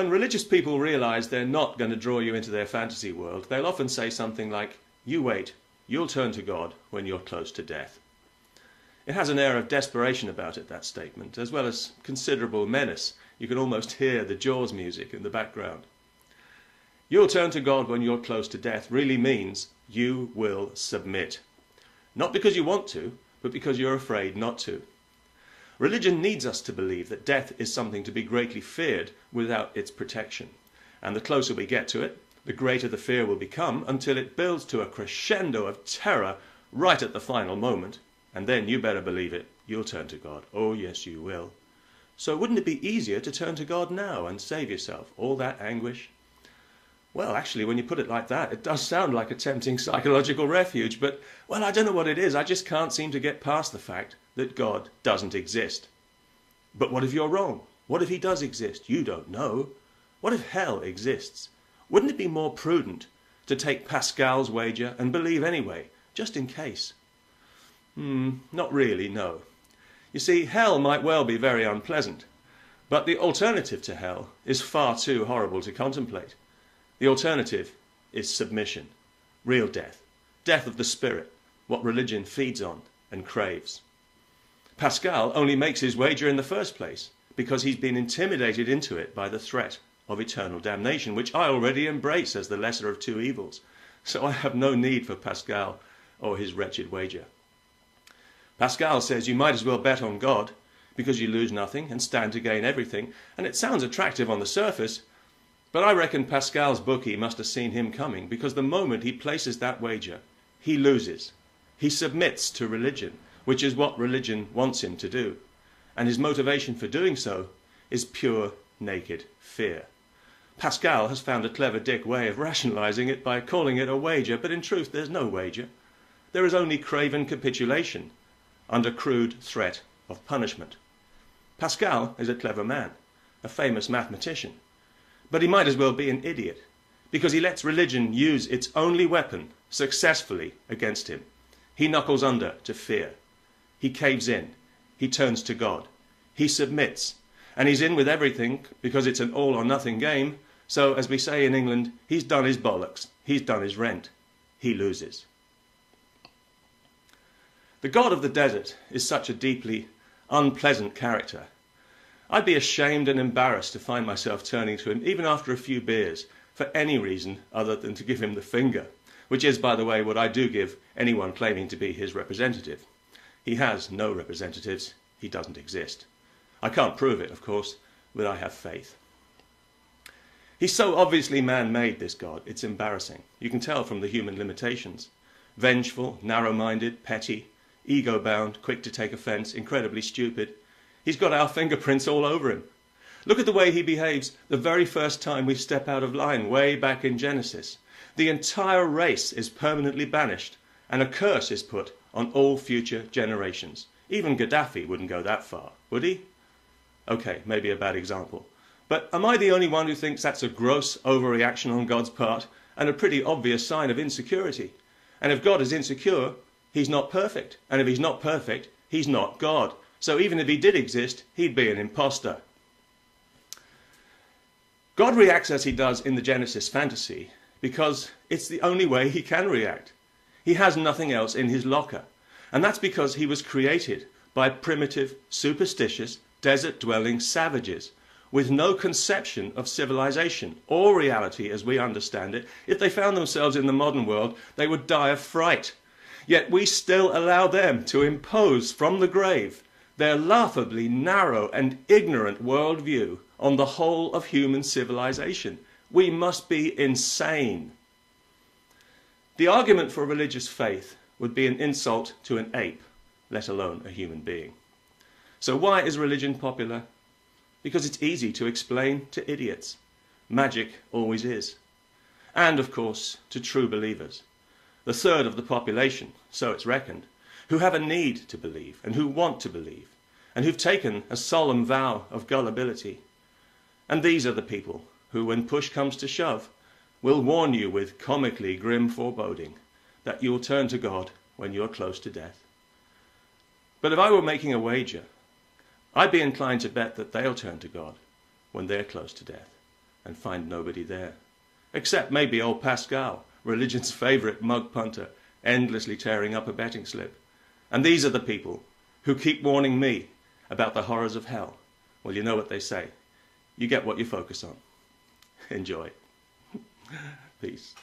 When religious people realize they're not going to draw you into their fantasy world, they'll often say something like, "You wait, you'll turn to God when you're close to death." It has an air of desperation about it, that statement, as well as considerable menace. You can almost hear the Jaws music in the background. "You'll turn to God when you're close to death" really means you will submit. Not because you want to, but because you're afraid not to. Religion needs us to believe that death is something to be greatly feared without its protection. And the closer we get to it, the greater the fear will become, until it builds to a crescendo of terror right at the final moment. And then you better believe it, you'll turn to God. Oh yes, you will. So wouldn't it be easier to turn to God now and save yourself all that anguish? Well, actually, when you put it like that, it does sound like a tempting psychological refuge, but, well, I don't know what it is. I just can't seem to get past the fact that God doesn't exist. But what if you're wrong? What if he does exist? You don't know. What if hell exists? Wouldn't it be more prudent to take Pascal's wager and believe anyway, just in case? Not really, no. You see, hell might well be very unpleasant, but the alternative to hell is far too horrible to contemplate. The alternative is submission, real death, death of the spirit, what religion feeds on and craves. Pascal only makes his wager in the first place because he's been intimidated into it by the threat of eternal damnation, which I already embrace as the lesser of two evils. So I have no need for Pascal or his wretched wager. Pascal says you might as well bet on God because you lose nothing and stand to gain everything, and it sounds attractive on the surface, but I reckon Pascal's bookie must have seen him coming, because the moment he places that wager, he loses. He submits to religion, which is what religion wants him to do, and his motivation for doing so is pure, naked fear. Pascal has found a clever dick way of rationalizing it by calling it a wager, but in truth there's no wager. There is only craven capitulation under crude threat of punishment. Pascal is a clever man, a famous mathematician, but he might as well be an idiot, because he lets religion use its only weapon successfully against him. He knuckles under to fear. He caves in. He turns to God. He submits. And he's in with everything because it's an all-or-nothing game. So, as we say in England, he's done his bollocks. He's done his rent. He loses. The God of the desert is such a deeply unpleasant character. I'd be ashamed and embarrassed to find myself turning to him, even after a few beers, for any reason other than to give him the finger, which is, by the way, what I do give anyone claiming to be his representative. He has no representatives. He doesn't exist. I can't prove it, of course, but I have faith. He's so obviously man-made, this God, it's embarrassing. You can tell from the human limitations. Vengeful, narrow-minded, petty, ego-bound, quick to take offence, incredibly stupid. He's got our fingerprints all over him. Look at the way he behaves the very first time we step out of line, way back in Genesis. The entire race is permanently banished, and a curse is put on all future generations. Even Gaddafi wouldn't go that far, would he? Okay, maybe a bad example. But am I the only one who thinks that's a gross overreaction on God's part, and a pretty obvious sign of insecurity? And if God is insecure, he's not perfect. And if he's not perfect, he's not God. So even if he did exist, he'd be an imposter. God reacts as he does in the Genesis fantasy because it's the only way he can react. He has nothing else in his locker. And that's because he was created by primitive, superstitious, desert-dwelling savages with no conception of civilization or reality as we understand it. If they found themselves in the modern world, they would die of fright. Yet we still allow them to impose from the grave their laughably narrow and ignorant worldview on the whole of human civilization. We must be insane. The argument for religious faith would be an insult to an ape, let alone a human being. So why is religion popular? Because it's easy to explain to idiots. Magic always is. And, of course, to true believers. The third of the population, so it's reckoned, who have a need to believe and who want to believe, and who've taken a solemn vow of gullibility. And these are the people who, when push comes to shove, will warn you with comically grim foreboding that you'll turn to God when you're close to death. But if I were making a wager, I'd be inclined to bet that they'll turn to God when they're close to death. and find nobody there. Except maybe old Pascal, religion's favourite mug punter, endlessly tearing up a betting slip. And these are the people who keep warning me about the horrors of hell. Well, you know what they say. You get what you focus on. Enjoy. Peace.